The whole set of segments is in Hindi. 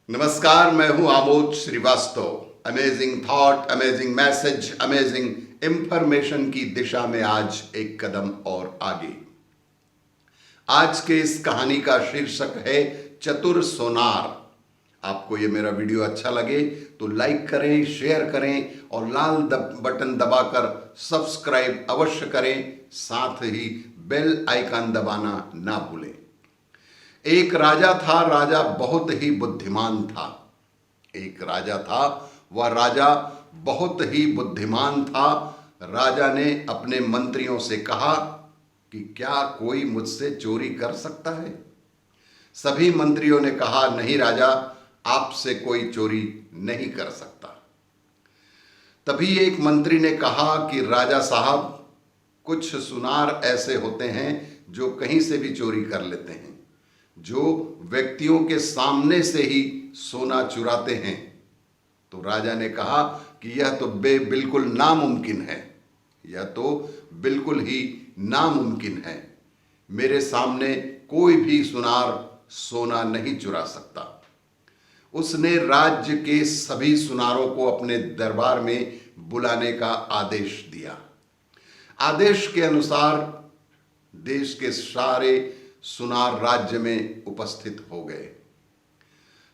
नमस्कार, मैं हूं Amod Srivastava. Amazing thought, amazing message, amazing information की दिशा में आज एक कदम और आगे। आज के इस कहानी का शीर्षक है चतुर सोनार। आपको ये मेरा वीडियो अच्छा लगे तो लाइक करें, शेयर करें और लाल बटन दबाकर सब्सक्राइब अवश्य करें। साथ ही बेल आइकन दबाना ना भूलें। एक राजा था, राजा बहुत ही बुद्धिमान था। एक राजा था, वह राजा बहुत ही बुद्धिमान था। राजा ने अपने मंत्रियों से कहा कि क्या कोई मुझसे चोरी कर सकता है? सभी मंत्रियों ने कहा, नहीं राजा, आपसे कोई चोरी नहीं कर सकता। तभी एक मंत्री ने कहा कि राजा साहब, कुछ सुनार ऐसे होते हैं जो कहीं से भी चोरी कर लेते हैं, जो व्यक्तियों के सामने से ही सोना चुराते हैं। तो राजा ने कहा कि यह तो बिल्कुल नामुमकिन है, यह तो बिल्कुल ही नामुमकिन है। मेरे सामने कोई भी सुनार सोना नहीं चुरा सकता। उसने राज्य के सभी सुनारों को अपने दरबार में बुलाने का आदेश दिया। आदेश के अनुसार देश के सारे सुनार राज्य में उपस्थित हो गए।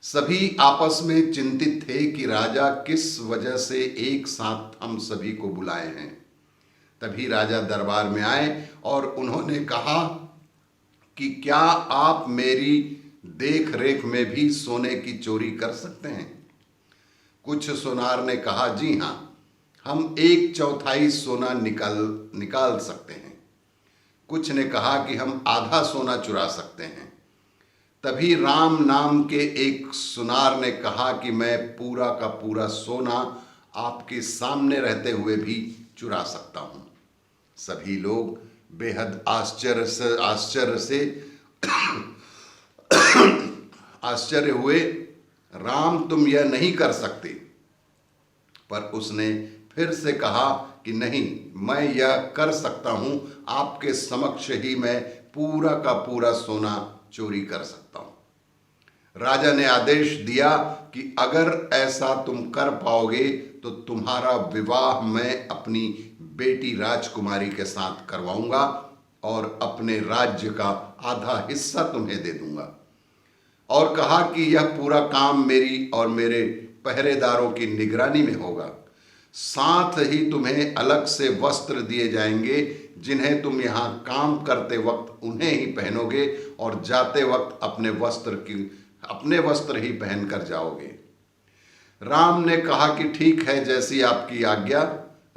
सभी आपस में चिंतित थे कि राजा किस वजह से एक साथ हम सभी को बुलाए हैं। तभी राजा दरबार में आए और उन्होंने कहा कि क्या आप मेरी देख रेख में भी सोने की चोरी कर सकते हैं? कुछ सुनार ने कहा, जी हाँ, हम 1/4 सोना निकाल सकते हैं। कुछ ने कहा कि हम आधा सोना चुरा सकते हैं। तभी राम नाम के एक सुनार ने कहा कि मैं पूरा का पूरा सोना आपके सामने रहते हुए भी चुरा सकता हूं। सभी लोग बेहद आश्चर्य हुए। राम, तुम यह नहीं कर सकते। पर उसने फिर से कहा कि नहीं, मैं यह कर सकता हूं। आपके समक्ष ही मैं पूरा का पूरा सोना चोरी कर सकता हूं। राजा ने आदेश दिया कि अगर ऐसा तुम कर पाओगे तो तुम्हारा विवाह मैं अपनी बेटी राजकुमारी के साथ करवाऊंगा और अपने राज्य का आधा हिस्सा तुम्हें दे दूंगा। और कहा कि यह पूरा काम मेरी और मेरे पहरेदारों की निगरानी में होगा। साथ ही तुम्हें अलग से वस्त्र दिए जाएंगे, जिन्हें तुम यहाँ काम करते वक्त उन्हें ही पहनोगे और जाते वक्त अपने वस्त्र ही पहनकर जाओगे। राम ने कहा कि ठीक है, जैसी आपकी आज्ञा।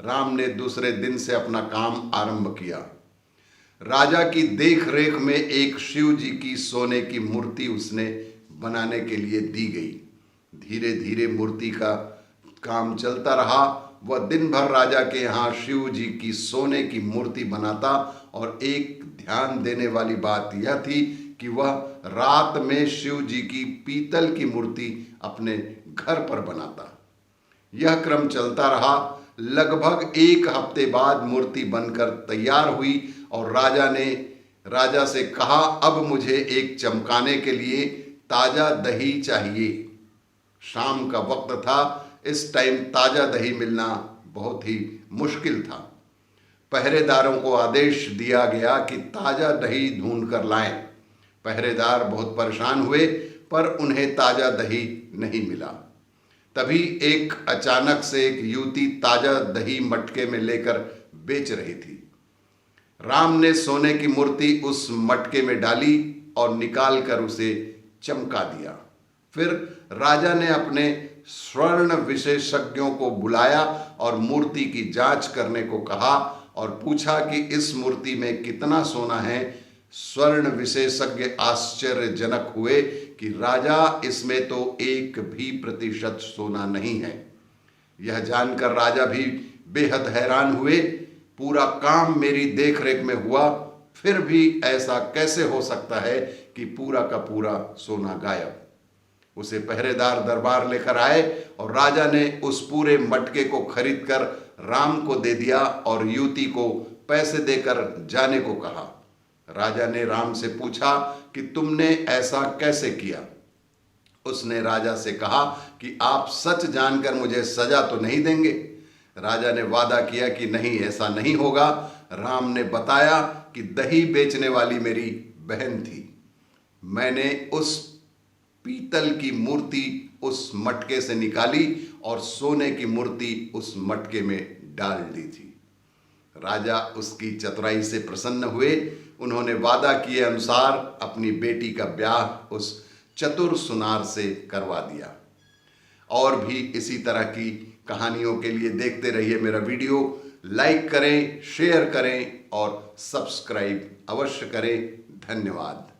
राम ने दूसरे दिन से अपना काम आरंभ किया। राजा की देख रेख में एक शिव जी की सोने की मूर्ति उसने बनाने के लिए दी गई। धीरे धीरे मूर्ति का काम चलता रहा। वह दिन भर राजा के यहाँ शिव जी की सोने की मूर्ति बनाता और एक ध्यान देने वाली बात यह थी कि वह रात में शिव जी की पीतल की मूर्ति अपने घर पर बनाता। यह क्रम चलता रहा। लगभग 1 हफ्ते बाद मूर्ति बनकर तैयार हुई और राजा से कहा, अब मुझे एक चमकाने के लिए ताजा दही चाहिए। शाम का वक्त था। इस टाइम ताजा दही मिलना बहुत ही मुश्किल था। पहरेदारों को आदेश दिया गया कि ताजा दही ढूंढ कर लाएं। पहरेदार बहुत परेशान हुए, पर उन्हें ताजा दही नहीं मिला। तभी अचानक से एक युवती ताजा दही मटके में लेकर बेच रही थी। राम ने सोने की मूर्ति उस मटके में डाली और निकालकर उसे चमका दिया। फिर राजा ने अपने स्वर्ण विशेषज्ञों को बुलाया और मूर्ति की जांच करने को कहा और पूछा कि इस मूर्ति में कितना सोना है। स्वर्ण विशेषज्ञ आश्चर्यजनक हुए कि राजा, इसमें तो 1% सोना नहीं है। यह जानकर राजा भी बेहद हैरान हुए। पूरा काम मेरी देखरेख में हुआ, फिर भी ऐसा कैसे हो सकता है कि पूरा का पूरा सोना गायब? उसे पहरेदार दरबार लेकर आए और राजा ने उस पूरे मटके को खरीदकर राम को दे दिया और युवती को पैसे देकर जाने को कहा। राजा ने राम से पूछा कि तुमने ऐसा कैसे किया? उसने राजा से कहा कि आप सच जानकर मुझे सजा तो नहीं देंगे। राजा ने वादा किया कि नहीं, ऐसा नहीं होगा। राम ने बताया कि दही बेचने वाली मेरी बहन थी। मैंने उस पीतल की मूर्ति उस मटके से निकाली और सोने की मूर्ति उस मटके में डाल दी थी। राजा उसकी चतुराई से प्रसन्न हुए। उन्होंने वादा किए अनुसार अपनी बेटी का ब्याह उस चतुर सुनार से करवा दिया। और भी इसी तरह की कहानियों के लिए देखते रहिए मेरा वीडियो। लाइक करें, शेयर करें और सब्सक्राइब अवश्य करें। धन्यवाद।